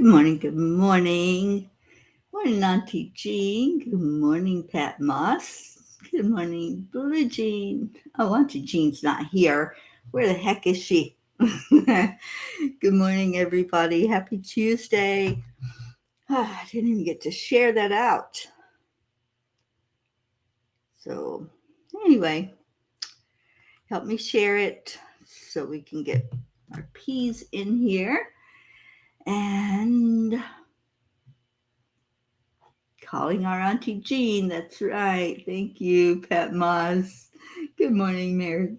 morning, good morning. Morning, Auntie Jean. Good morning, Pat Moss. Good morning, Blue Jean. Oh, Auntie Jean's not here. Where the heck is she? Good morning, everybody. Happy Tuesday. I didn't even get to share that out. So, anyway, help me share it so we can get our peas in here. And calling our Auntie Jean. That's right. Thank you, Pat Moss. Good morning, Mary.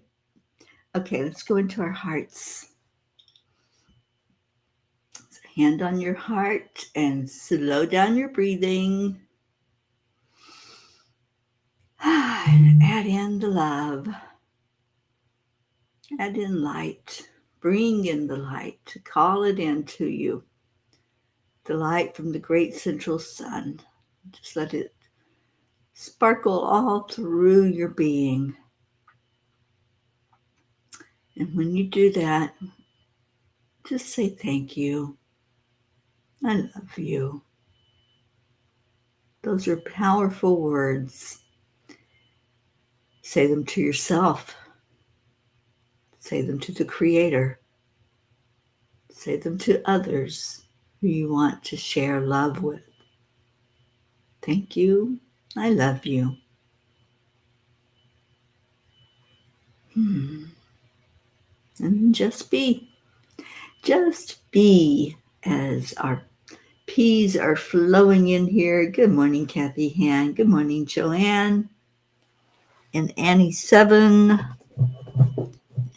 Okay, let's go into our hearts. Hand on your heart and slow down your breathing. And add in the love. Add in light. Bring in the light. Call it into you. The light from the great central sun. Just let it sparkle all through your being. And when you do that, just say thank you. I love you. Those are powerful words. Say them to yourself. Say them to the Creator. Say them to others who you want to share love with. Thank you. I love you. And just be. Just be as our peas are flowing in here. Good morning, Kathy Han. Good morning, Joanne. And Annie 7.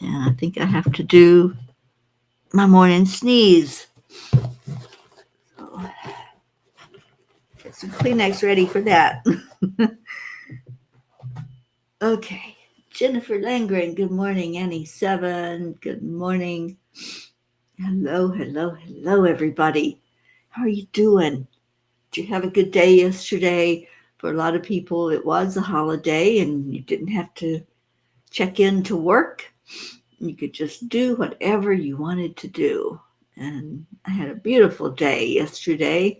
And I think I have to do my morning sneeze. So, get some Kleenex ready for that. Okay. Jennifer Langren, good morning. Annie 7, good morning. Hello, everybody. How are you doing? Did you have a good day yesterday? For a lot of people, it was a holiday and you didn't have to check in to work. You could just do whatever you wanted to do. And I had a beautiful day yesterday.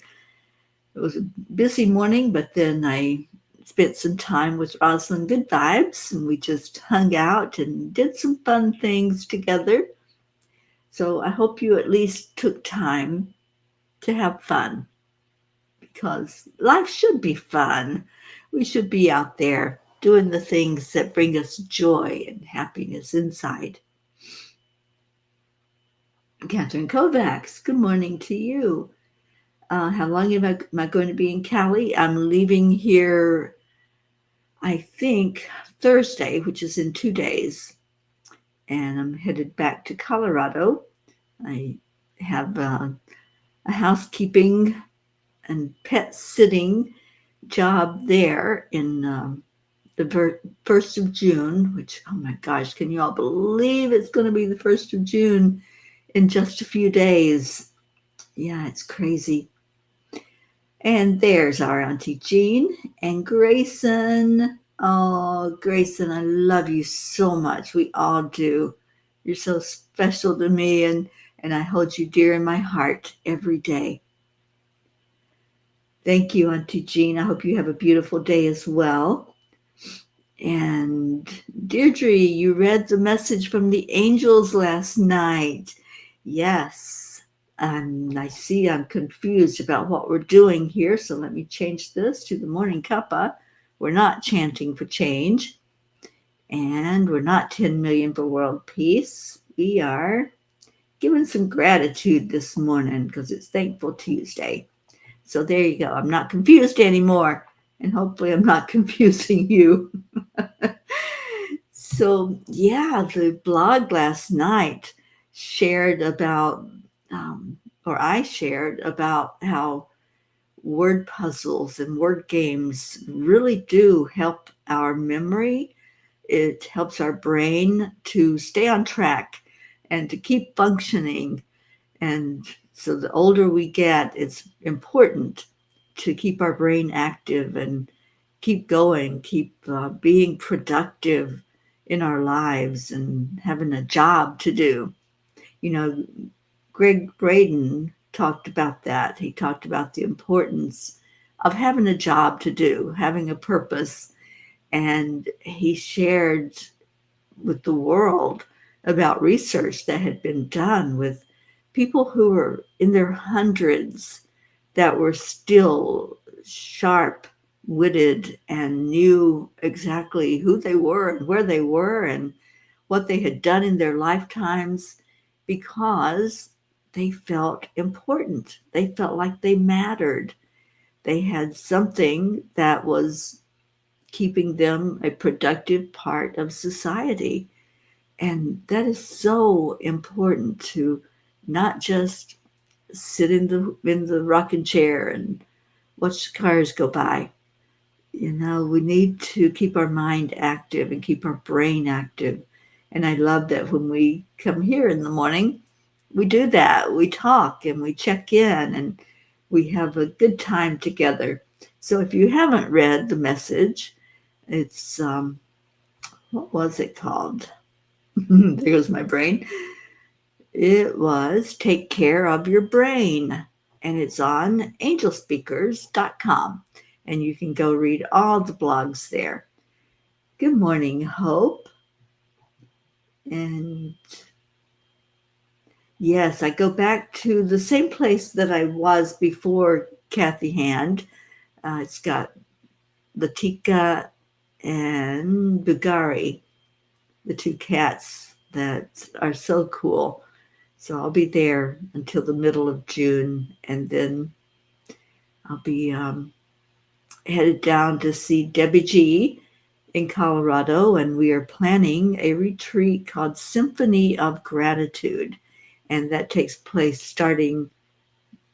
It was a busy morning, but then I spent some time with Rosalind Good Vibes, and we just hung out and did some fun things together. So I hope you at least took time to have fun, because life should be fun. We should be out there doing the things that bring us joy and happiness inside. Catherine Kovacs, good morning to you. How long am I going to be in Cali? I'm leaving here, I think, Thursday, which is in 2 days. And I'm headed back to Colorado. I have a housekeeping and pet sitting job there in the 1st of June, which, oh my gosh, can you all believe it's going to be the 1st of June in just a few days? Yeah, it's crazy. And there's our Auntie Jean and Grayson. Oh, Grayson, I love you so much. We all do. You're so special to me, and I hold you dear in my heart every day. Thank you, Auntie Jean. I hope you have a beautiful day as well. And Deirdre, you read the message from the angels last night. Yes. I see I'm confused about what we're doing here, so let me change this to the Morning Cuppa. We're not chanting for change, and we're not 10 million for world peace. We are giving some gratitude this morning because it's Thankful Tuesday. So there you go. I'm not confused anymore, and hopefully I'm not confusing you. So yeah, the blog last night shared about I shared about how word puzzles and word games really do help our memory. It helps our brain to stay on track and to keep functioning. And so the older we get, it's important to keep our brain active and keep going, keep being productive in our lives and having a job to do. You know, Greg Braden talked about that. He talked about the importance of having a job to do, having a purpose, and he shared with the world about research that had been done with people who were in their hundreds that were still sharp witted and knew exactly who they were and where they were and what they had done in their lifetimes because they felt important. They felt like they mattered. They had something that was keeping them a productive part of society. And that is so important to not just sit in the rocking chair and watch the cars go by. We need to keep our mind active and keep our brain active. And I love that when we come here in the morning, we do that. We talk and we check in and we have a good time together. So if you haven't read the message, it's, what was it called? There goes my brain. It was Take Care of Your Brain, and it's on angelspeakers.com, and you can go read all the blogs there. Good morning, Hope. And yes, I go back to the same place that I was before Kathy Hand. It's got Latika and Bugari, the two cats that are so cool. So I'll be there until the middle of June, and then I'll be headed down to see Debbie G in Colorado, and we are planning a retreat called Symphony of Gratitude, and that takes place starting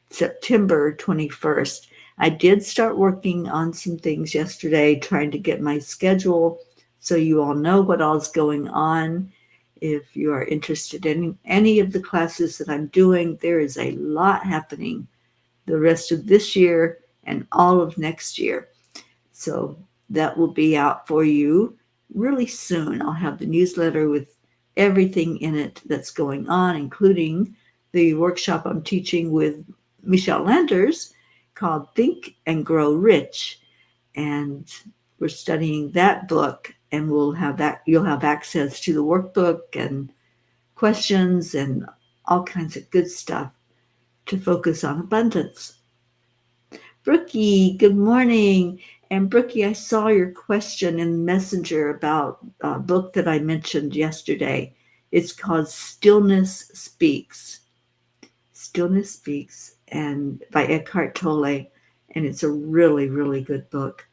September 21st. I did start working on some things yesterday, trying to get my schedule so you all know what all's going on. If you are interested in any of the classes that I'm doing, there is a lot happening the rest of this year and all of next year. So that will be out for you really soon. I'll have the newsletter with everything in it that's going on, including the workshop I'm teaching with Michelle Landers called Think and Grow Rich. And we're studying that book, and you'll have access to the workbook and questions and all kinds of good stuff to focus on abundance. Brookie, good morning. And Brookie, I saw your question in Messenger about a book that I mentioned yesterday. It's called Stillness Speaks. Stillness Speaks, and by Eckhart Tolle. And it's a really, really good book.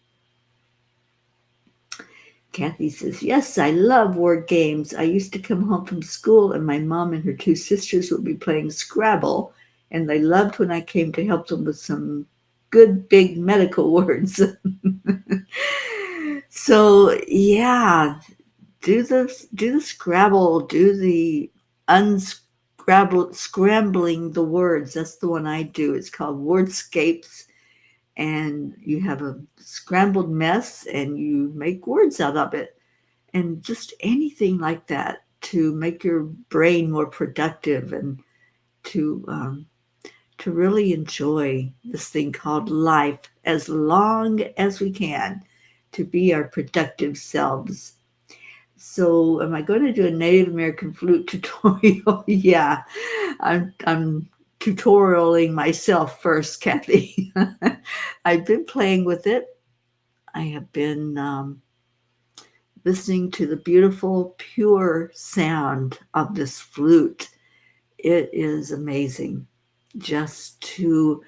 Kathy says, yes, I love word games. I used to come home from school and my mom and her two sisters would be playing Scrabble, and they loved when I came to help them with some good big medical words. So yeah, do the Scrabble, do the scrambling the words. That's the one I do. It's called Wordscapes, and you have a scrambled mess and you make words out of it, and just anything like that to make your brain more productive and to really enjoy this thing called life as long as we can, to be our productive selves. So am I going to do a Native American flute tutorial? Yeah, I'm tutorialing myself first, Kathy. I've been playing with it. I have been listening to the beautiful, pure sound of this flute. It is amazing just to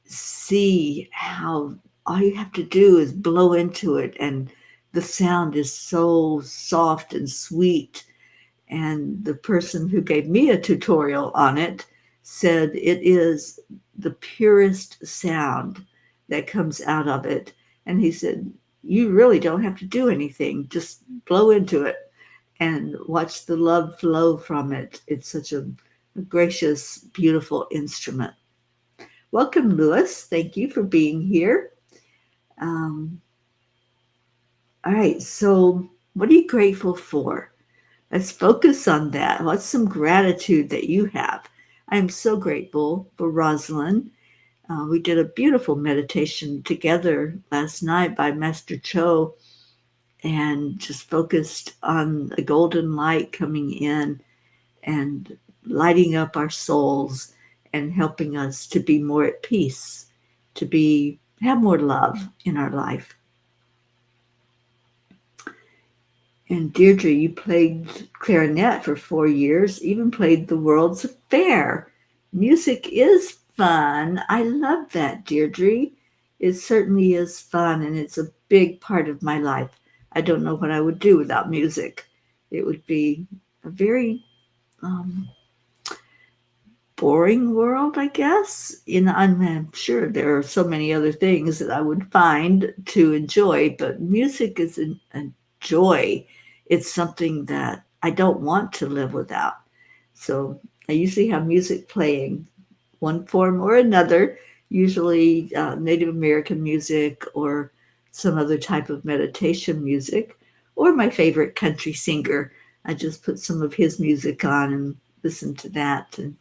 see how all you have to do is blow into it, and the sound is so soft and sweet. And the person who gave me a tutorial on it said it is the purest sound that comes out of it. And he said, you really don't have to do anything. Just blow into it and watch the love flow from it. It's such a gracious, beautiful instrument. Welcome, Louis. Thank you for being here. All right, so what are you grateful for? Let's focus on that. What's some gratitude that you have? I'm so grateful for Rosalind. We did a beautiful meditation together last night by Master Cho and just focused on the golden light coming in and lighting up our souls and helping us to be more at peace, to have more love in our life. And Deirdre, you played clarinet for 4 years, even played the World's Fair. Music is fun. I love that, Deirdre. It certainly is fun, and it's a big part of my life. I don't know what I would do without music. It would be a very boring world, I guess. I'm sure there are so many other things that I would find to enjoy, but music is a joy. It's something that I don't want to live without. So I usually have music playing, one form or another, usually Native American music or some other type of meditation music, or my favorite country singer. I just put some of his music on and listen to that and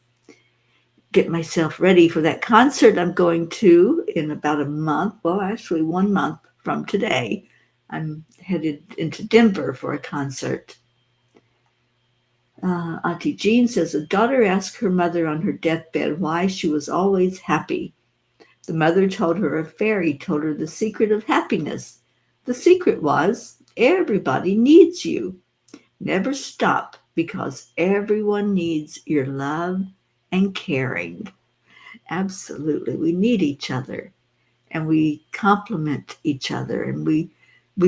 get myself ready for that concert I'm going to in about a month. Well, actually, 1 month from today. I'm headed into Denver for a concert. Auntie Jean says a daughter asked her mother on her deathbed why she was always happy. The mother told her a fairy told her the secret of happiness. The secret was everybody needs you. Never stop because everyone needs your love and caring. Absolutely. We need each other and we complement each other and we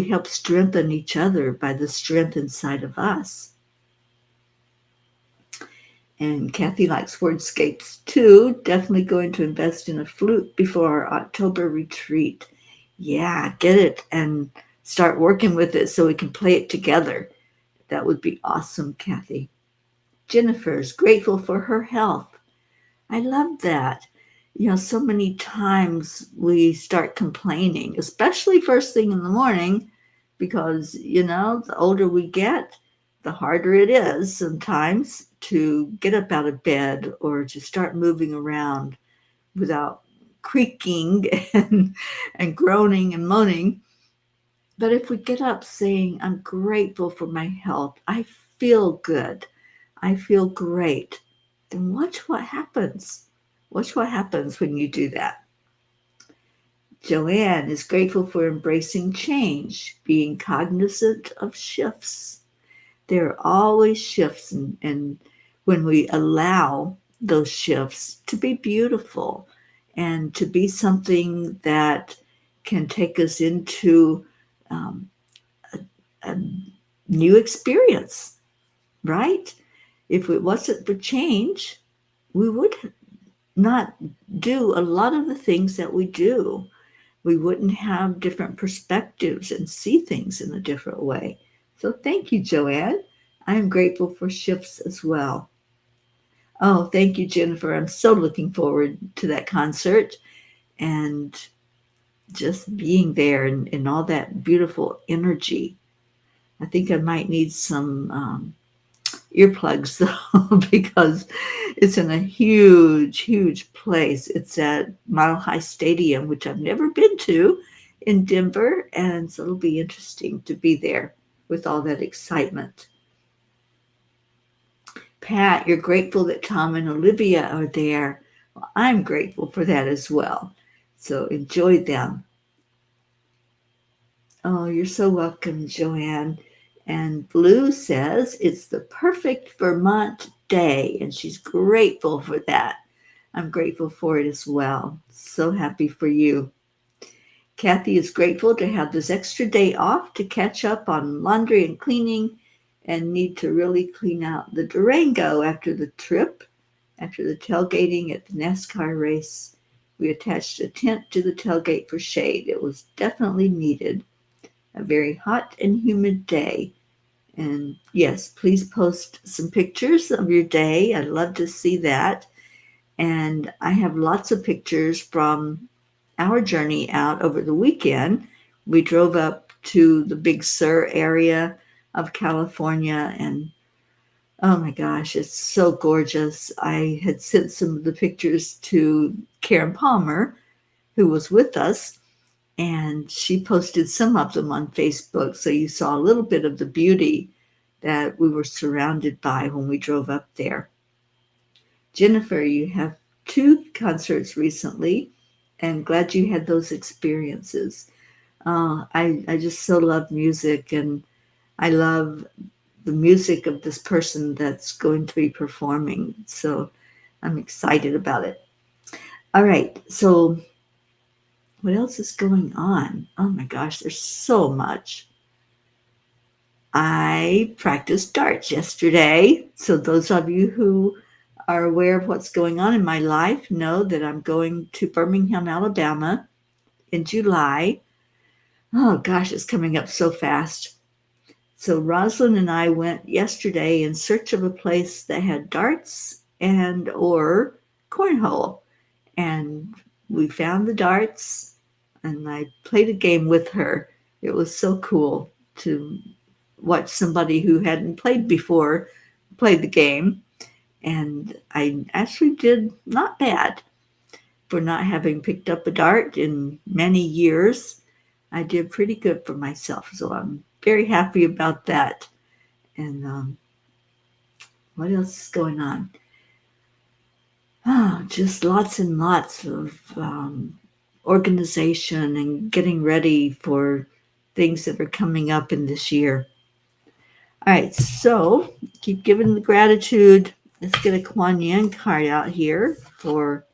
help strengthen each other by the strength inside of us. And Kathy likes wordscapes too. Definitely going to invest in a flute before our October retreat. Yeah, get it and start working with it so we can play it together. That would be awesome, Kathy. Jennifer's grateful for her health. I love that. So many times we start complaining, especially first thing in the morning, because, the older we get, the harder it is sometimes to get up out of bed or to start moving around without creaking and groaning and moaning. But if we get up saying, I'm grateful for my health, I feel good, I feel great, then watch what happens. Watch what happens when you do that. Joanne is grateful for embracing change, being cognizant of shifts. There are always shifts, and when we allow those shifts to be beautiful and to be something that can take us into a new experience, right? If it wasn't for change, we would not do a lot of the things that we do. We wouldn't have different perspectives and see things in a different way. So thank you, Joanne. I am grateful for shifts as well. Oh, thank you, Jennifer. I'm so looking forward to that concert and just being there and all that beautiful energy. I think I might need some earplugs though, because it's in a huge, huge place. It's at Mile High Stadium, which I've never been to in Denver. And so it'll be interesting to be there with all that excitement. Pat, you're grateful that Tom and Olivia are there. Well, I'm grateful for that as well. So enjoy them. Oh, you're so welcome, Joanne. And Blue says it's the perfect Vermont day, and she's grateful for that. I'm grateful for it as well. So happy for you. Kathy is grateful to have this extra day off to catch up on laundry and cleaning and need to really clean out the Durango after the trip, after the tailgating at the NASCAR race. We attached a tent to the tailgate for shade. It was definitely needed. A very hot and humid day. And yes, please post some pictures of your day. I'd love to see that. And I have lots of pictures from our journey out over the weekend. We drove up to the Big Sur area of California and Oh my gosh, it's so gorgeous. I had sent some of the pictures to Karen Palmer, who was with us, and she posted some of them on Facebook. So you saw a little bit of the beauty that we were surrounded by when we drove up there. Jennifer, you have two concerts recently, and glad you had those experiences. I just so love music, and I love the music of this person that's going to be performing. So I'm excited about it. All right. So what else is going on? Oh my gosh, there's so much. I practiced darts yesterday. So those of you who are aware of what's going on in my life know that I'm going to Birmingham, Alabama in July. Oh gosh, it's coming up so fast. So Rosalind and I went yesterday in search of a place that had darts and or cornhole. And we found the darts and I played a game with her. It was so cool to watch somebody who hadn't played before play the game. And I actually did not bad for not having picked up a dart in many years. I did pretty good for myself. So I'm very happy about that. And what else is going on? Oh, just lots and lots of organization and getting ready for things that are coming up in this year. All right, so keep giving the gratitude. Let's get a Kuan Yin card out here for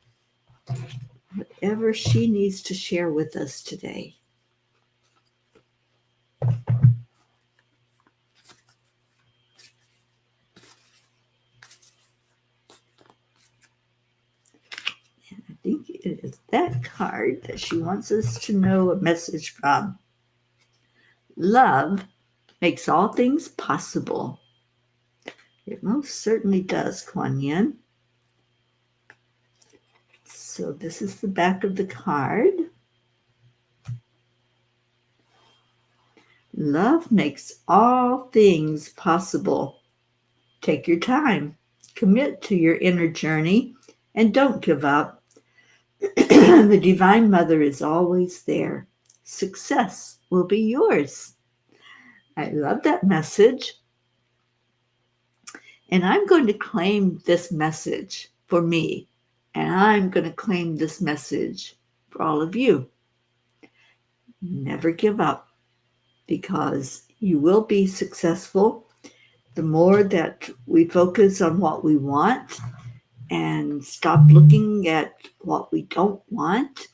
whatever she needs to share with us today. I think it is that card that she wants us to know a message from. Love makes all things possible. It most certainly does, Kuan Yin. So this is the back of the card. Love makes all things possible. Take your time, commit to your inner journey, and don't give up. The Divine Mother is always there. Success will be yours. I love that message. And I'm going to claim this message for me. And I'm going to claim this message for all of you. Never give up because you will be successful. The more that we focus on what we want and stop looking at what we don't want,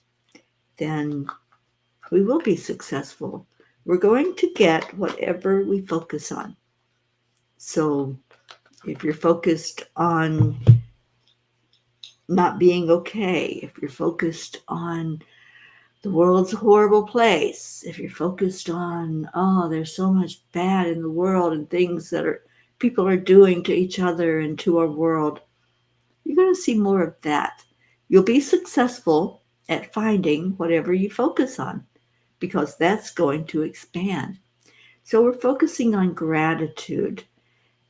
then we will be successful. We're going to get whatever we focus on. So if you're focused on not being okay, if you're focused on the world's a horrible place, if you're focused on, oh, there's so much bad in the world and things that people are doing to each other and to our world, you're going to see more of that. You'll be successful at finding whatever you focus on because that's going to expand. So we're focusing on gratitude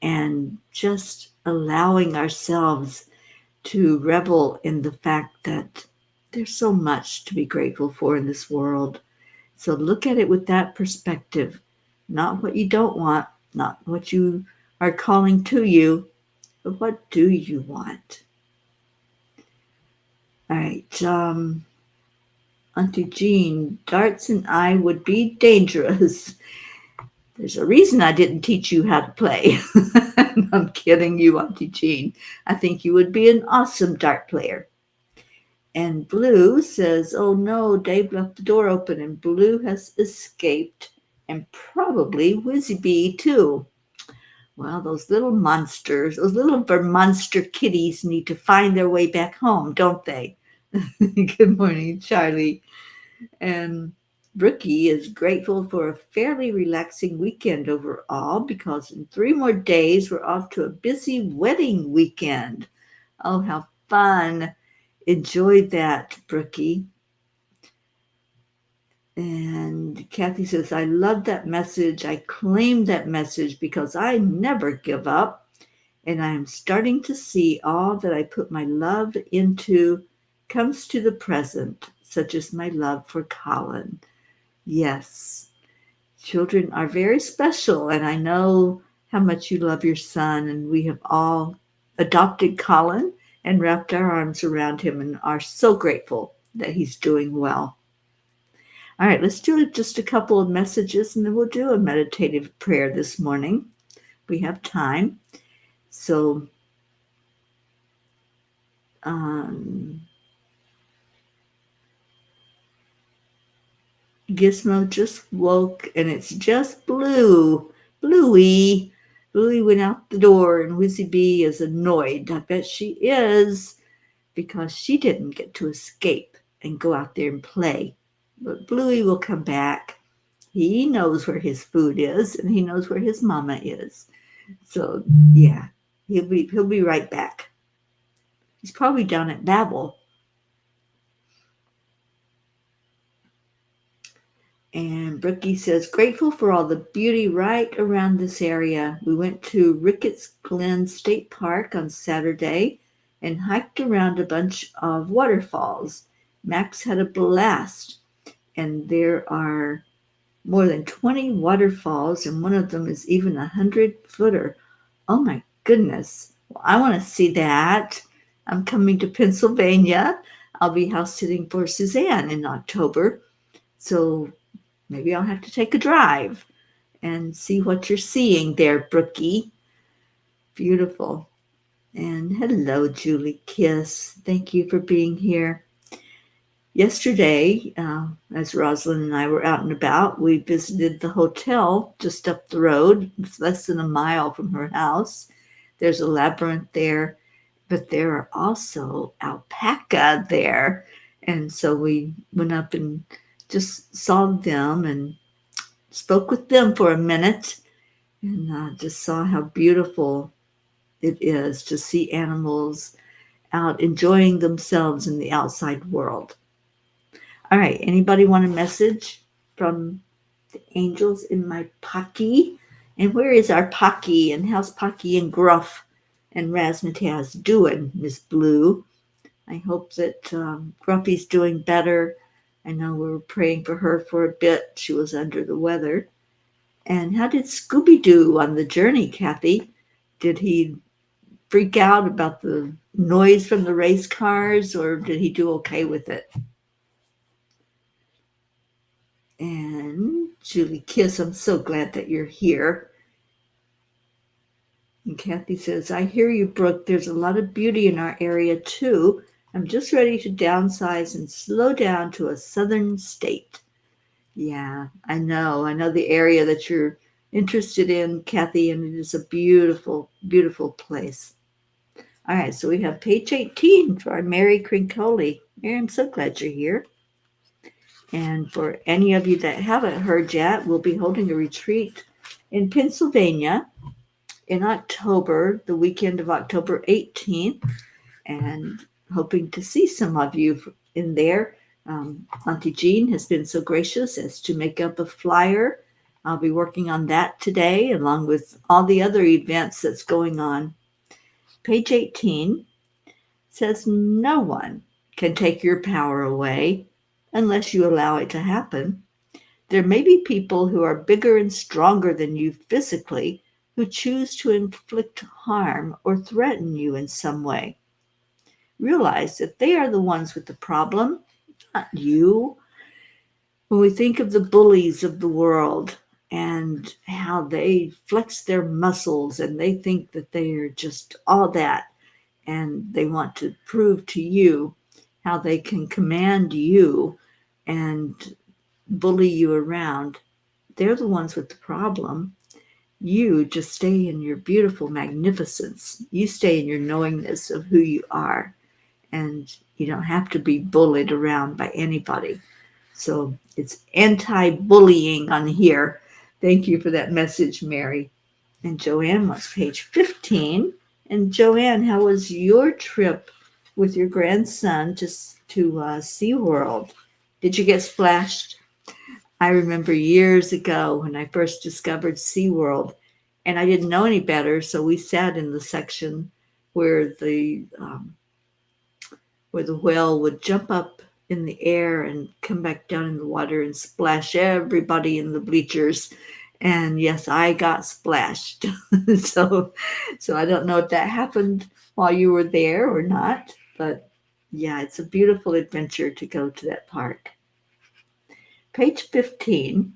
and just allowing ourselves to revel in the fact that there's so much to be grateful for in this world. So look at it with that perspective, not what you don't want, not what you are calling to you, but what do you want? All right, Auntie Jean, darts and I would be dangerous. There's a reason I didn't teach you how to play. I'm kidding you, Auntie Jean. I think you would be an awesome dart player. And Blue says, oh no, Dave left the door open and Blue has escaped and probably Whizzy Bee too. Well, those little monsters, those little monster kitties need to find their way back home, don't they? Good morning, Charlie. And Brookie is grateful for a fairly relaxing weekend overall because in 3 more days we're off to a busy wedding weekend. Oh, how fun. Enjoy that, Brookie. And Kathy says, I love that message. I claim that message because I never give up. and I am starting to see all that I put my love into comes to the present, such as my love for Colin. Yes, children are very special, and I know how much you love your son, and we have all adopted Colin and wrapped our arms around him and are so grateful that he's doing well. All right, let's do just a couple of messages and then we'll do a meditative prayer this morning. We have time. So, Gizmo just woke and it's just Blue. Bluey. Bluey went out the door and Wizzy Bee is annoyed. I bet she is because she didn't get to escape and go out there and play. But Bluey will come back. He knows where his food is and he knows where his mama is. So yeah, he'll be right back. He's probably down at Babel. And Brookie says, grateful for all the beauty right around this area. We went to Ricketts Glen State Park on Saturday and hiked around a bunch of waterfalls. Max had a blast, and there are more than 20 waterfalls, and one of them is even 100-footer. Oh my goodness. Well, I want to see that. I'm coming to Pennsylvania. I'll be house sitting for Suzanne in October. So maybe I'll have to take a drive and see what you're seeing there, Brookie. Beautiful. And hello, Julie Kiss. Thank you for being here. Yesterday, as Rosalind and I were out and about, we visited the hotel just up the road. It's less than a mile from her house. There's a labyrinth there, but there are also alpaca there. And so we went up and just saw them and spoke with them for a minute and just saw how beautiful it is to see animals out enjoying themselves in the outside world. All right, anybody want a message from the angels in my Pocky? And where is our Pocky? And how's Pocky and Gruff and Razzmatazz doing, Miss Blue? I hope that Gruffy's doing better. I know we were praying for her for a bit. She was under the weather. And how did Scooby do on the journey, Kathy? Did he freak out about the noise from the race cars, or did he do okay with it? And Julie Kiss, I'm so glad that you're here. And Kathy says, I hear you, Brooke. There's a lot of beauty in our area, too. I'm just ready to downsize and slow down to a southern state. Yeah, I know. I know the area that you're interested in, Kathy, and it is a beautiful, beautiful place. All right, so we have page 18 for our Mary Crincoli. Mary, I'm so glad you're here. And for any of you that haven't heard yet, we'll be holding a retreat in Pennsylvania in October, the weekend of October 18th, and hoping to see some of you in there. Auntie Jean has been so gracious as to make up a flyer. I'll be working on that today, along with all the other events that's going on. Page 18 says, no one can take your power away unless you allow it to happen. There may be people who are bigger and stronger than you physically who choose to inflict harm or threaten you in some way. Realize that they are the ones with the problem, not you. When we think of the bullies of the world and how they flex their muscles and they think that they are just all that, and they want to prove to you how they can command you and bully you around, they're the ones with the problem. You just stay in your beautiful magnificence. You stay in your knowingness of who you are, and you don't have to be bullied around by anybody. So it's anti-bullying on here. Thank you for that message, Mary. And Joanne wants page 15. And Joanne, how was your trip with your grandson to SeaWorld? Did you get splashed? I remember years ago when I first discovered SeaWorld, And I didn't know any better, so we sat in the section where the whale would jump up in the air and come back down in the water and splash everybody in the bleachers. And yes, I got splashed. so so I don't know if that happened while you were there or not, but yeah, it's a beautiful adventure to go to that park. Page 15.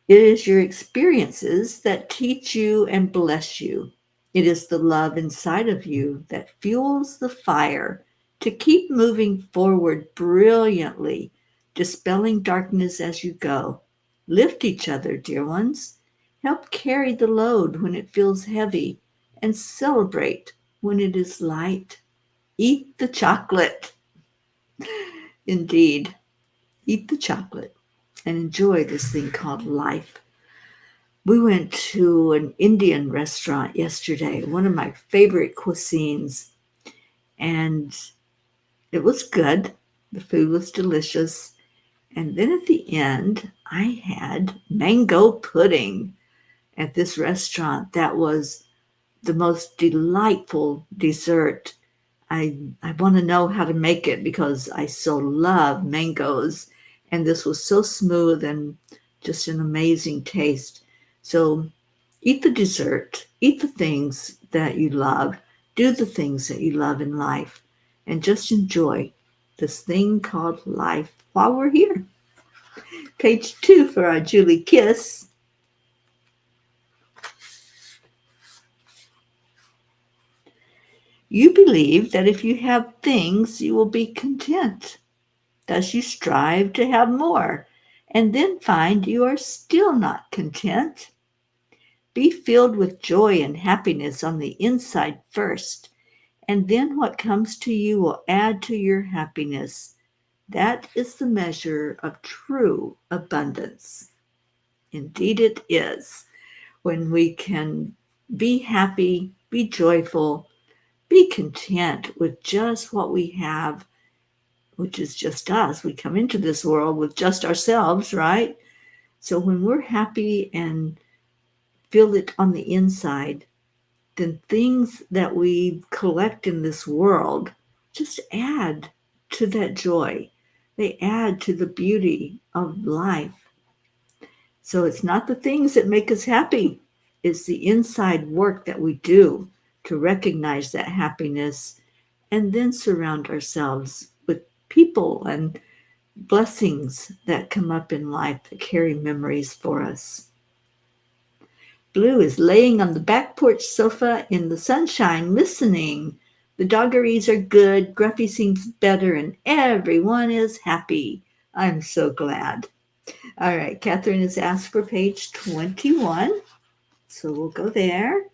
It is your experiences that teach you and bless you. It is the love inside of you that fuels the fire to keep moving forward brilliantly, dispelling darkness as you go. Lift each other, dear ones. Help carry the load when it feels heavy, and celebrate when it is light. Eat the chocolate. Indeed, eat the chocolate and enjoy this thing called life. We went to an Indian restaurant yesterday, one of my favorite cuisines, and it was good. The food was delicious. And then at the end, I had mango pudding at this restaurant. That was the most delightful dessert. I want to know how to make it because I so love mangoes, and this was so smooth and just an amazing taste. So eat the dessert, eat the things that you love, do the things that you love in life, and just enjoy this thing called life while we're here. Page 2 for our Julie Kiss. You believe that if you have things, you will be content. Thus you strive to have more, and then find you are still not content. Be filled with joy and happiness on the inside first, and then what comes to you will add to your happiness. That is the measure of true abundance. Indeed, it is. When we can be happy, be joyful, be content with just what we have, which is just us. We come into this world with just ourselves, right? So when we're happy and feel it on the inside, then things that we collect in this world just add to that joy. They add to the beauty of life. So it's not the things that make us happy, it's the inside work that we do to recognize that happiness and then surround ourselves with people and blessings that come up in life that carry memories for us. Blue is laying on the back porch sofa in the sunshine, listening. The doggeries are good, Gruffy seems better, and everyone is happy. I'm so glad. All right, Catherine has asked for page 21, so we'll go there.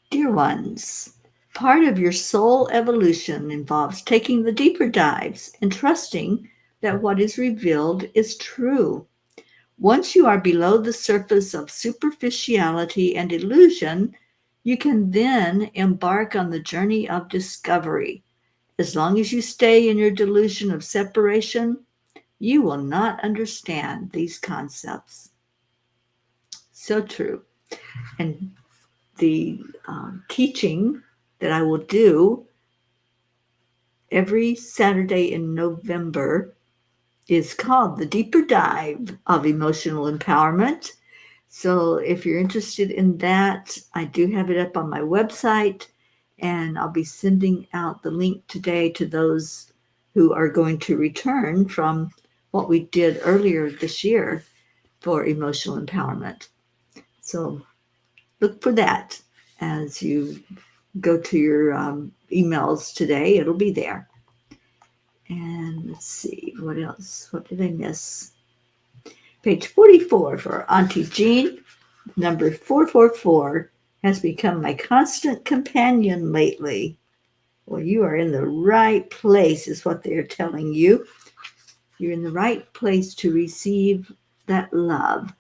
Dear ones, part of your soul evolution involves taking the deeper dives and trusting that what is revealed is true. Once you are below the surface of superficiality and illusion, you can then embark on the journey of discovery. As long as you stay in your delusion of separation, you will not understand these concepts. So true. And the teaching that I will do every Saturday in November is called The Deeper Dive of Emotional Empowerment. So if you're interested in that, I do have it up on my website, and I'll be sending out the link today to those who are going to return from what we did earlier this year for emotional empowerment. So look for that as you go to your emails today. It'll be there. And let's see, what else? What did I miss? Page 44 for Auntie Jean. Number 444 has become my constant companion lately. Well, you are in the right place, is what they're telling you. You're in the right place to receive that love.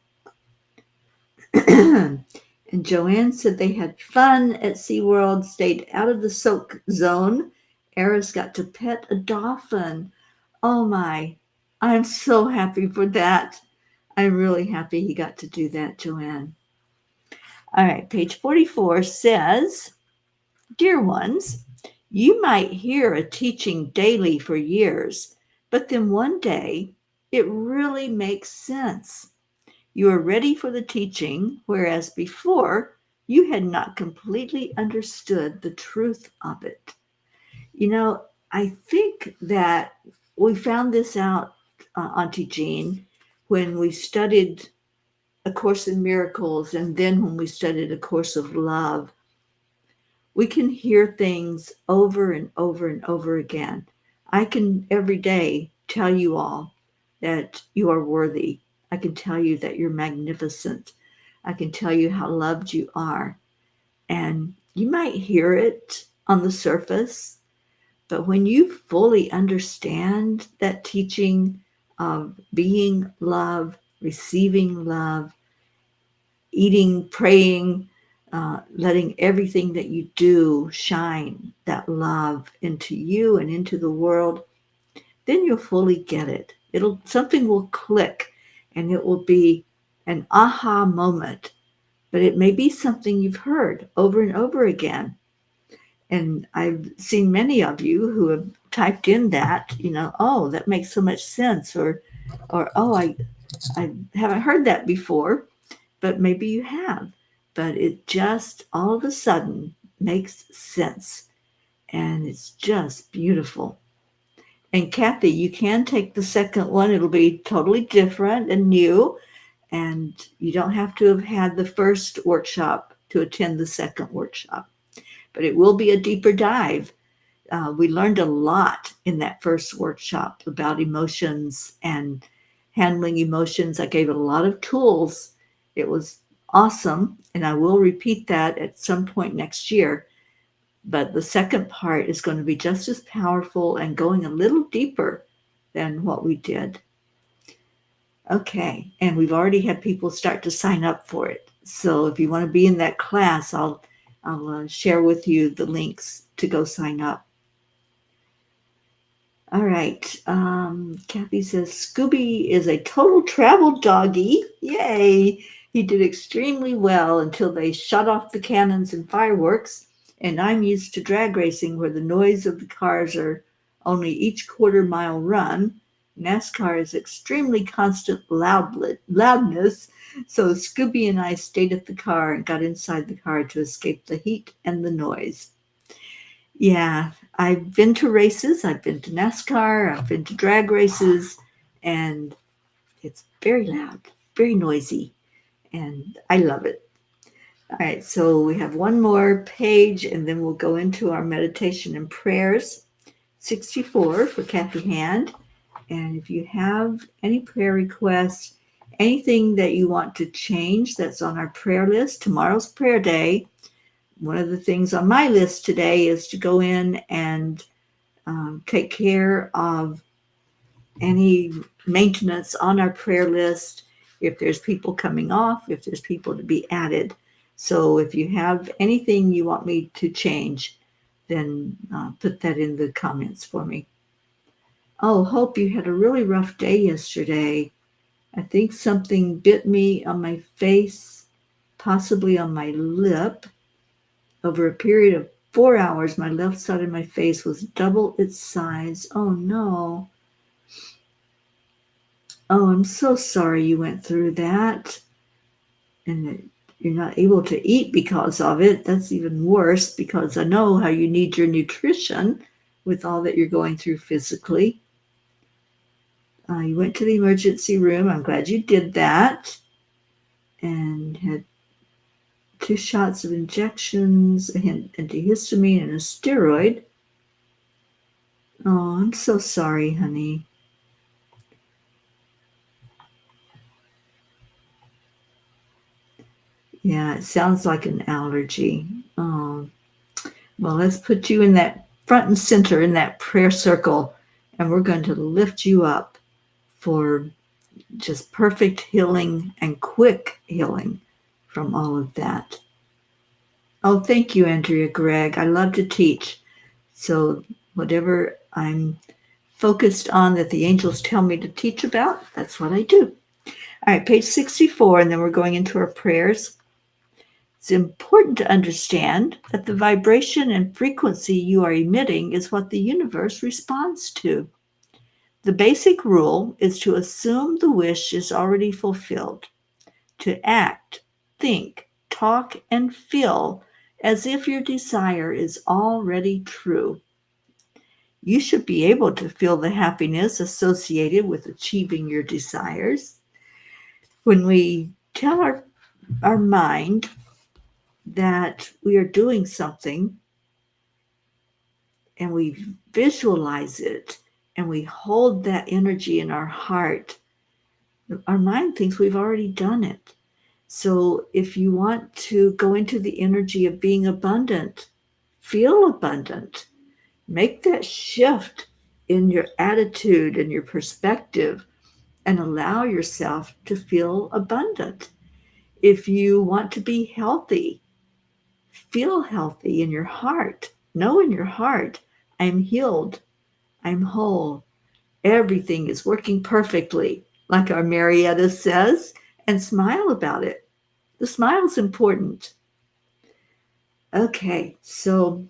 And Joanne said they had fun at SeaWorld, stayed out of the soak zone. Eris got to pet a dolphin. Oh my, I'm so happy for that. I'm really happy he got to do that, Joanne. All right, page 44 says, Dear ones, you might hear a teaching daily for years, but then one day it really makes sense. You are ready for the teaching, whereas before you had not completely understood the truth of it. You know, I think that we found this out, Auntie Jean, when we studied A Course in Miracles and then when we studied A Course of Love. We can hear things over and over and over again. I can every day tell you all that you are worthy. I can tell you that you're magnificent. I can tell you how loved you are. And you might hear it on the surface, but when you fully understand that teaching of being love, receiving love, eating, praying, letting everything that you do shine that love into you and into the world, then you'll fully get it. Something will click and it will be an aha moment, but it may be something you've heard over and over again. And I've seen many of you who have typed in that, oh, that makes so much sense, or oh, I haven't heard that before, but maybe you have. But it just all of a sudden makes sense, and it's just beautiful. And Kathy, you can take the second one. It'll be totally different and new, and you don't have to have had the first workshop to attend the second workshop. But it will be a deeper dive. We learned a lot in that first workshop about emotions and handling emotions. I gave it a lot of tools. It was awesome, and I will repeat that at some point next year. But the second part is going to be just as powerful and going a little deeper than what we did. Okay, and we've already had people start to sign up for it. So if you want to be in that class, I'll share with you the links to go sign up. All right. Kathy says Scooby is a total travel doggy. Yay! He did extremely well until they shut off the cannons and fireworks. And I'm used to drag racing where the noise of the cars are only each quarter-mile run. NASCAR is extremely constant loudness. So Scooby and I stayed at the car and got inside the car to escape the heat and the noise. Yeah, I've been to races. I've been to NASCAR. I've been to drag races, and it's very loud, very noisy, and I love it. All right, so we have one more page, and then we'll go into our meditation and prayers. 64 for Kathy Hand. And if you have any prayer requests, anything that you want to change that's on our prayer list, tomorrow's prayer day. One of the things on my list today is to go in and take care of any maintenance on our prayer list, if there's people coming off, if there's people to be added. So if you have anything you want me to change, then put that in the comments for me. Oh, Hope, you had a really rough day yesterday. I think something bit me on my face, possibly on my lip. Over a period of 4 hours, my left side of my face was double its size. Oh, no. Oh, I'm so sorry you went through that. And that you're not able to eat because of it. That's even worse, because I know how you need your nutrition with all that you're going through physically. You went to the emergency room. I'm glad you did that. And had 2 shots of injections, an antihistamine, and a steroid. Oh, I'm so sorry, honey. Yeah, it sounds like an allergy. Oh, well, let's put you in that front and center in that prayer circle, and we're going to lift you up for just perfect healing and quick healing from all of that. Oh, thank you, Andrea Gregg. I love to teach. So whatever I'm focused on that the angels tell me to teach about, that's what I do. All right, page 64, and then we're going into our prayers. It's important to understand that the vibration and frequency you are emitting is what the universe responds to. The basic rule is to assume the wish is already fulfilled, to act, think, talk, and feel as if your desire is already true. You should be able to feel the happiness associated with achieving your desires. When we tell our mind that we are doing something and we visualize it and we hold that energy in our heart, our mind thinks we've already done it. So if you want to go into the energy of being abundant, feel abundant, make that shift in your attitude and your perspective and allow yourself to feel abundant. If you want to be healthy, feel healthy in your heart. Know in your heart, I'm healed, I'm whole. Everything is working perfectly, like our Marietta says, and smile about it. The smile is important. Okay, so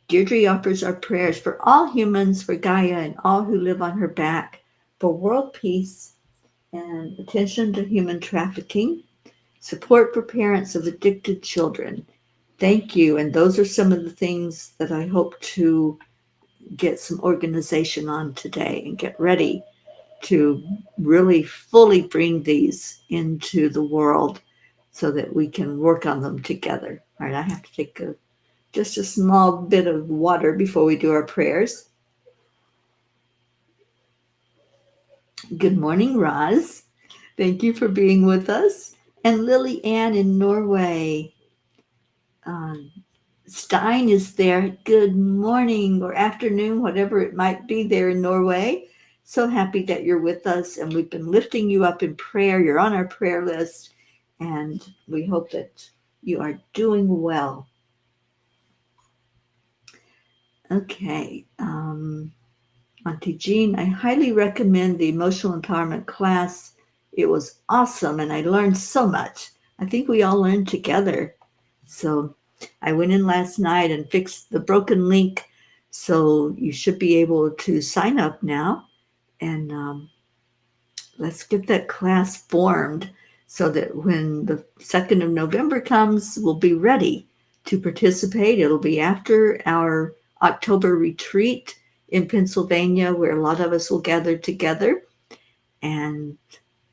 Deirdre offers our prayers for all humans, for Gaia and all who live on her back, for world peace and attention to human trafficking, support for parents of addicted children. Thank you. And those are some of the things that I hope to get some organization on today and get ready to really fully bring these into the world so that we can work on them together. All right, I have to take just a small bit of water before we do our prayers. Good morning, Roz. Thank you for being with us. And Lily Ann in Norway. Um, Stein is there. Good morning or afternoon, whatever it might be there in Norway. So happy that you're with us, and we've been lifting you up in prayer. You're on our prayer list, and we hope that you are doing well. Okay. Auntie Jean, I highly recommend the emotional empowerment class. It was awesome, and I learned so much. I think we all learned together. So I went in last night and fixed the broken link. So you should be able to sign up now. And let's get that class formed so that when the 2nd of November comes, we'll be ready to participate. It'll be after our October retreat in Pennsylvania, where a lot of us will gather together. And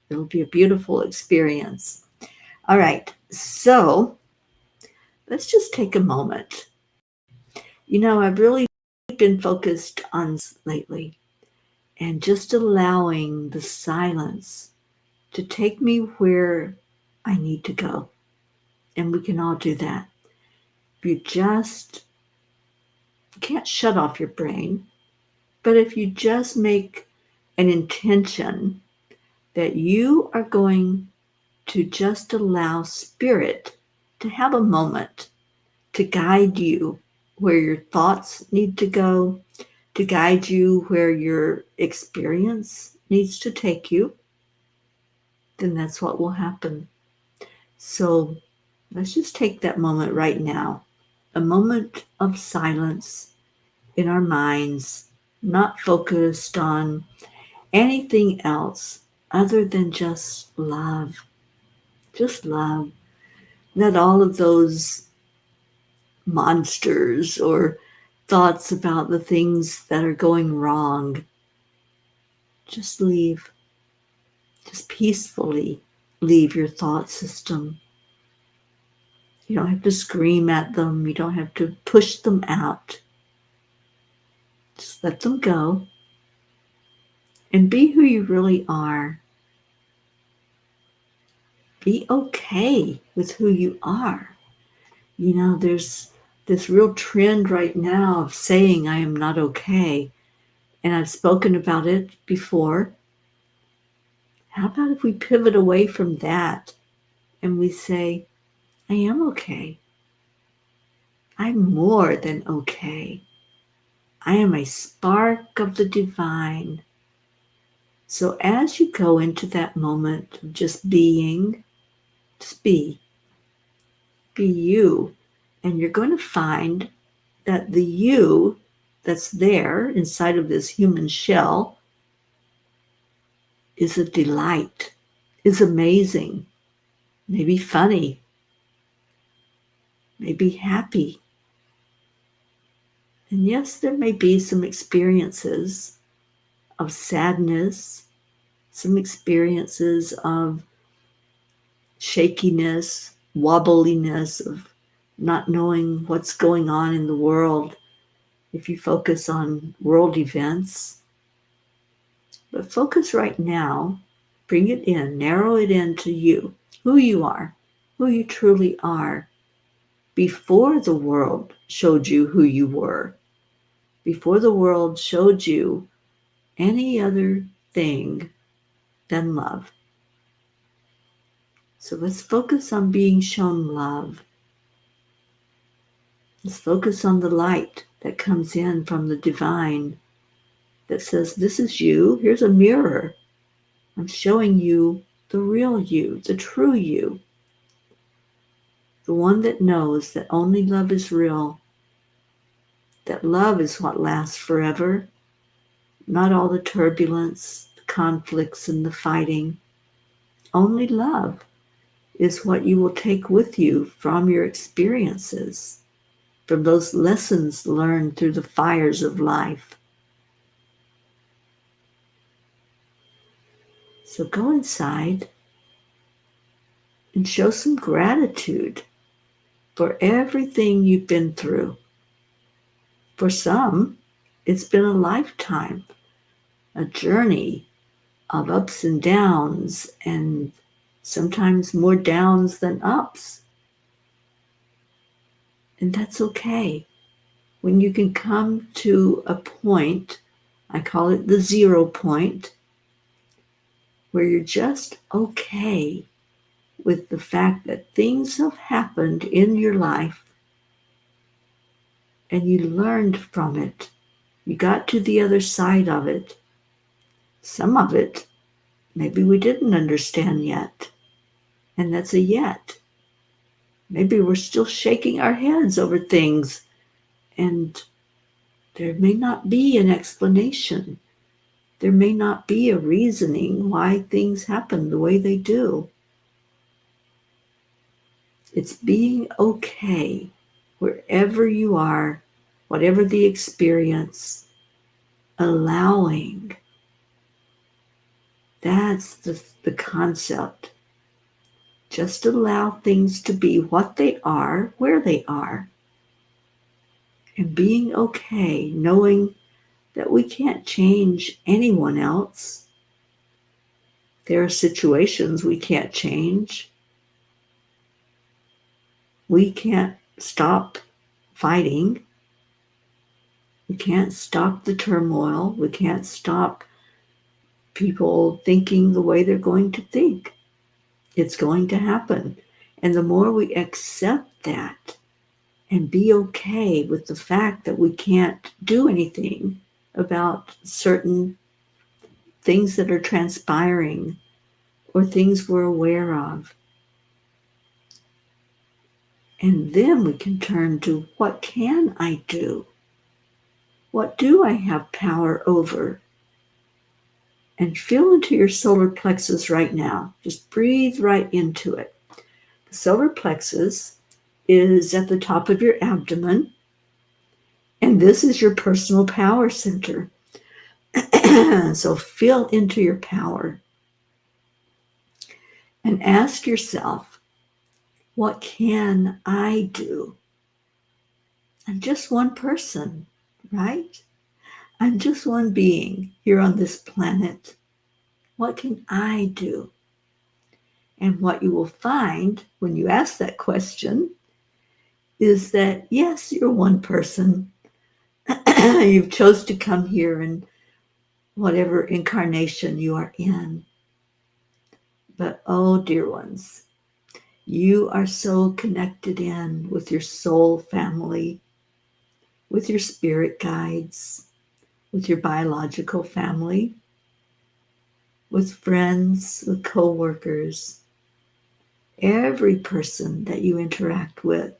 it'll be a beautiful experience. All right. So let's just take a moment. You know, I've really been focused on lately and just allowing the silence to take me where I need to go. And we can all do that. If you can't shut off your brain, but if you just make an intention that you are going to just allow spirit to have a moment to guide you where your thoughts need to go, to guide you where your experience needs to take you, then that's what will happen. So let's just take that moment right now, a moment of silence in our minds, not focused on anything else other than just love. Just love. Let all of those monsters or thoughts about the things that are going wrong just leave. Just peacefully leave your thought system. You don't have to scream at them. You don't have to push them out. Just let them go and be who you really are. Be okay with who you are. You know, there's this real trend right now of saying I am not okay. And I've spoken about it before. How about if we pivot away from that and we say, I am okay. I'm more than okay. I am a spark of the divine. So as you go into that moment of just being, just be you. And you're going to find that the you that's there inside of this human shell is a delight, is amazing, maybe funny, maybe happy. And yes, there may be some experiences of sadness, some experiences of shakiness, wobbliness, of not knowing what's going on in the world if you focus on world events. But focus right now, bring it in, narrow it in to you, who you are, who you truly are, before the world showed you who you were, before the world showed you any other thing than love. So let's focus on being shown love. Let's focus on the light that comes in from the divine that says, this is you. Here's a mirror. I'm showing you the real you, the true you, the one that knows that only love is real, that love is what lasts forever, not all the turbulence, the conflicts, and the fighting. Only love is what you will take with you from your experiences, from those lessons learned through the fires of life. So go inside and show some gratitude for everything you've been through. For some, it's been a lifetime, a journey of ups and downs, and sometimes more downs than ups. And that's okay. When you can come to a point, I call it the 0 point, where you're just okay with the fact that things have happened in your life and you learned from it. You got to the other side of it. Some of it, maybe we didn't understand yet. And that's a yet. Maybe we're still shaking our heads over things and there may not be an explanation. There may not be a reasoning why things happen the way they do. It's being okay wherever you are, whatever the experience, allowing. That's the concept. Just allow things to be what they are, where they are. And being okay, knowing that we can't change anyone else. There are situations we can't change. We can't stop fighting. We can't stop the turmoil. We can't stop people thinking the way they're going to think. It's going to happen. And the more we accept that and be okay with the fact that we can't do anything about certain things that are transpiring or things we're aware of. And then we can turn to, what can I do? What do I have power over? And feel into your solar plexus right now. Just breathe right into it. The solar plexus is at the top of your abdomen, and this is your personal power center. So feel into your power and ask yourself, what can I do? I'm just one person, right? I'm just one being here on this planet. What can I do? And what you will find when you ask that question is that, yes, you're one person. You've chose to come here in whatever incarnation you are in. But oh, dear ones, you are so connected in with your soul family. with your spirit guides, with your biological family, with friends, with coworkers, every person that you interact with.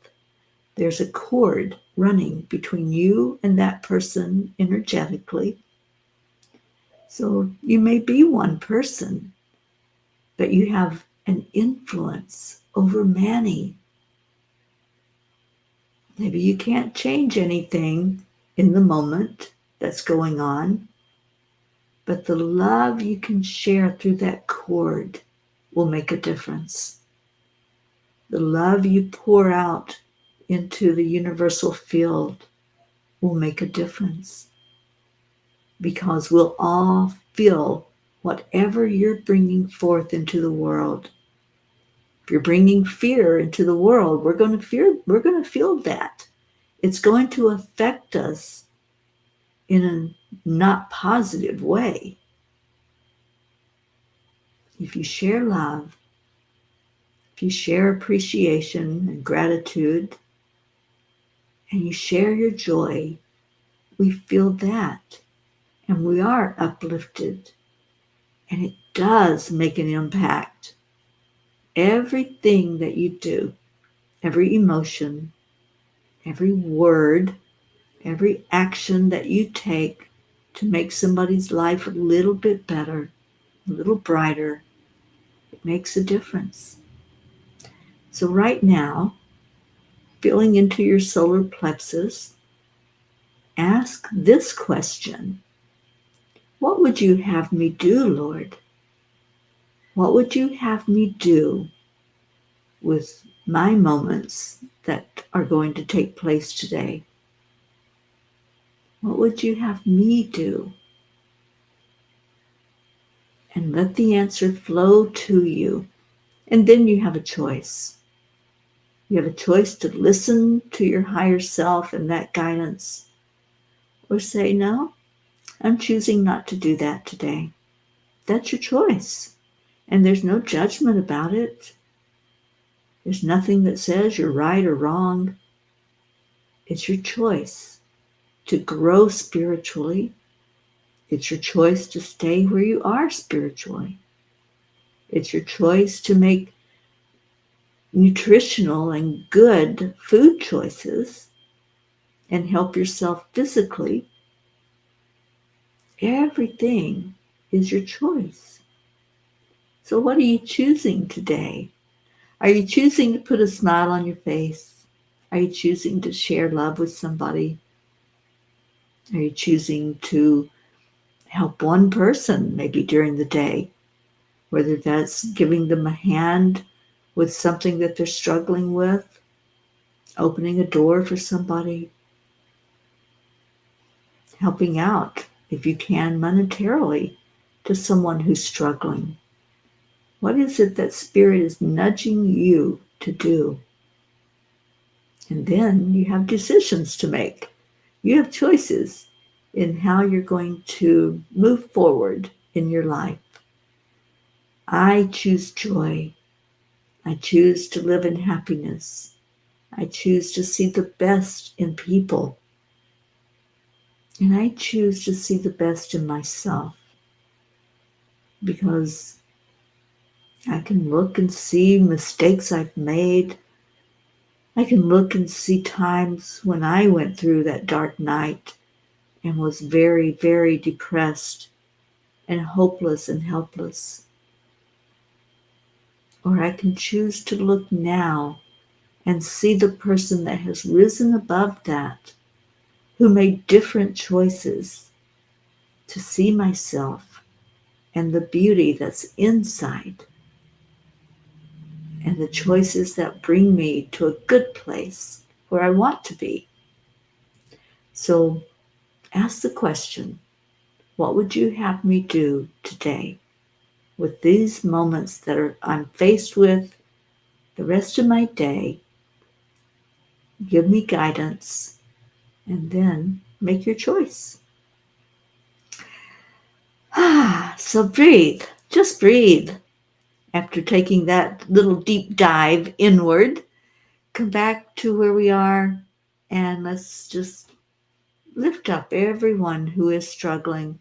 There's a cord running between you and that person energetically. So you may be one person, but you have an influence over many. Maybe you can't change anything in the moment that's going on, but the love you can share through that cord will make a difference. The love you pour out into the universal field will make a difference, because we'll all feel whatever you're bringing forth into the world. If you're bringing fear into the world, we're going to feel that. It's going to affect us in a not positive way. If you share love, if you share appreciation and gratitude, and you share your joy, we feel that, and we are uplifted, and it does make an impact. Everything that you do, every emotion, every word, every action that you take to make somebody's life a little bit better, a little brighter, it makes a difference. So right now, feeling into your solar plexus, ask this question: what would you have me do, Lord? What would you have me do with my moments that are going to take place today? What would you have me do? And let the answer flow to you. And then you have a choice. You have a choice to listen to your higher self and that guidance, or say, no, I'm choosing not to do that today. That's your choice. And there's no judgment about it. There's nothing that says you're right or wrong. It's your choice to grow spiritually. It's your choice to stay where you are spiritually. It's your choice to make nutritional and good food choices and help yourself physically. Everything is your choice. So what are you choosing today? Are you choosing to put a smile on your face? Are you choosing to share love with somebody? Are you choosing to help one person maybe during the day, whether that's giving them a hand with something that they're struggling with, opening a door for somebody, helping out, if you can, monetarily to someone who's struggling? What is it that Spirit is nudging you to do? And then you have decisions to make. You have choices in how you're going to move forward in your life. I choose joy. I choose to live in happiness. I choose to see the best in people. And I choose to see the best in myself, because I can look and see mistakes I've made. I can look and see times when I went through that dark night and was very, very depressed and hopeless and helpless. Or I can choose to look now and see the person that has risen above that, who made different choices, to see myself and the beauty that's inside, and the choices that bring me to a good place where I want to be. So ask the question, what would you have me do today with these moments that I'm faced with the rest of my day? Give me guidance, and then make your choice. So breathe, just breathe. After taking that little deep dive inward, come back to where we are, and let's just lift up everyone who is struggling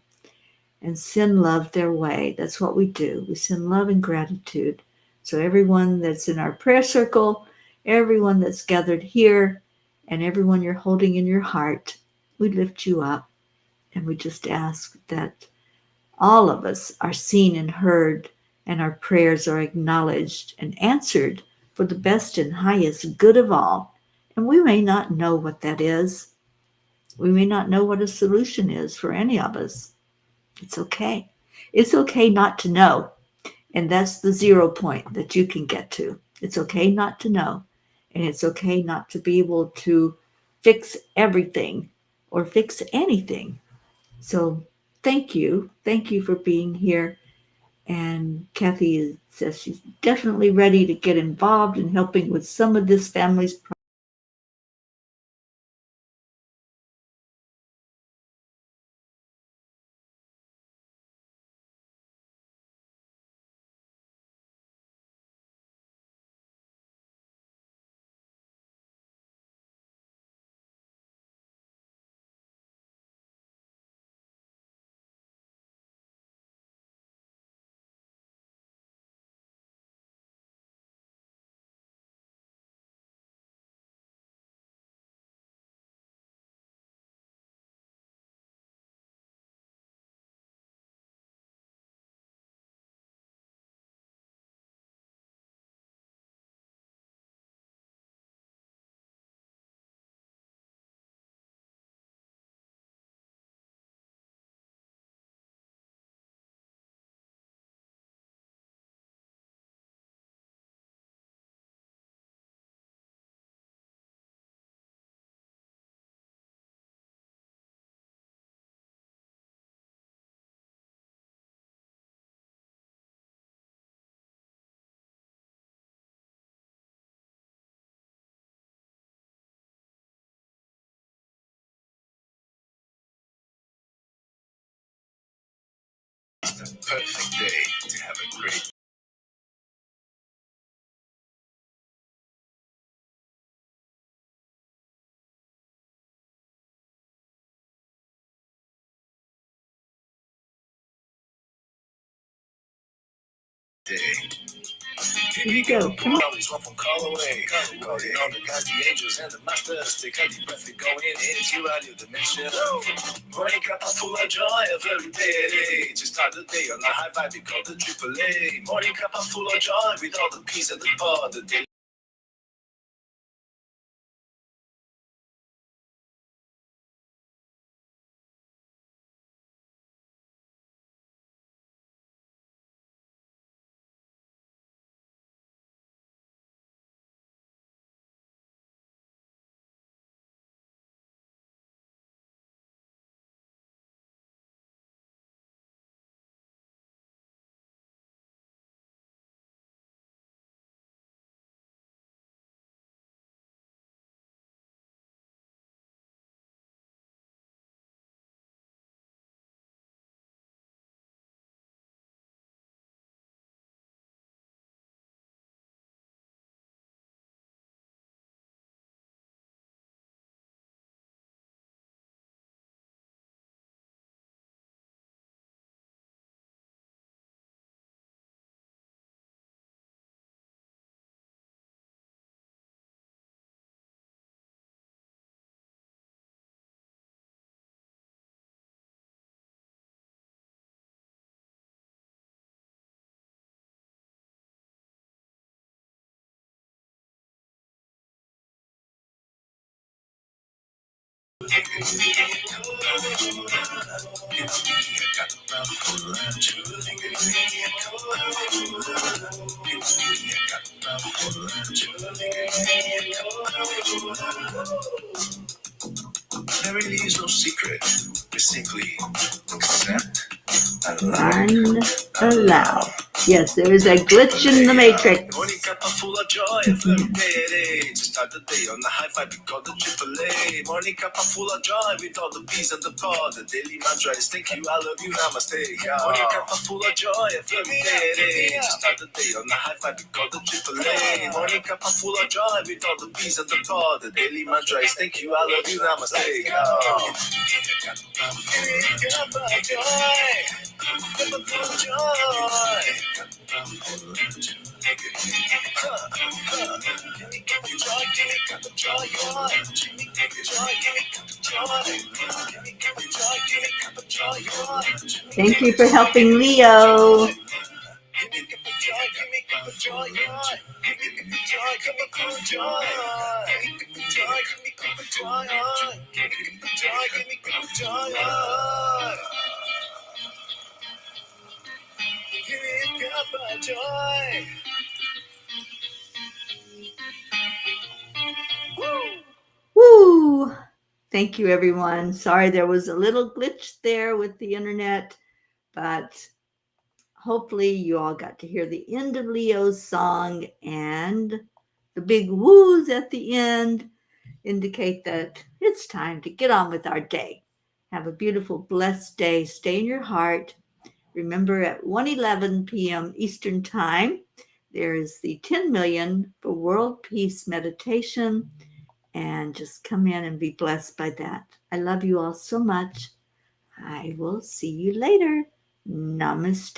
and send love their way. That's what we do. We send love and gratitude. So everyone that's in our prayer circle, everyone that's gathered here, and everyone you're holding in your heart, we lift you up, and we just ask that all of us are seen and heard, and our prayers are acknowledged and answered for the best and highest good of all. And we may not know what that is. We may not know what a solution is for any of us. It's okay. It's okay not to know. And that's the 0 point that you can get to. It's okay not to know. And it's okay not to be able to fix everything or fix anything. So thank you. Thank you for being here. And Kathy says she's definitely ready to get involved in helping with some of this family's perfect day to have a great day. Here you go. Come on. Always one phone call away. Calling all the guys, the angels, and the masters. Take a deep breath and go into a new dimension. Morning Cuppa full of joy every day. To start the day on a high vibe, we call the AAA. Morning Cuppa full of joy with all the peace and the power. The day there really is no secret. We simply accept and And allow. Yes, there is a glitch in the matrix. Morning cuppa full of joy, every day. To start the day on the high five, we call the AAA. Morning cuppa full of joy, with all the bees and the pod. The daily mantra is thank you, I love you, namaste. Morning cuppa full of joy, every day. To start the day on the high five, we call the AAA. Morning cuppa full of joy, with all the bees and the pod. The daily mantra is thank you, I love you, namaste. Cuppa joy. Thank you for helping Leo. Woo! Thank you, everyone. Sorry there was a little glitch there with the internet, but hopefully you all got to hear the end of Leo's song, and the big woos at the end indicate that it's time to get on with our day. Have a beautiful, blessed day. Stay in your heart. Remember, at 1:11 p.m. Eastern Time, there is the 10 million for world peace meditation, and just come in and be blessed by that. I love you all so much. I will see you later. Namaste.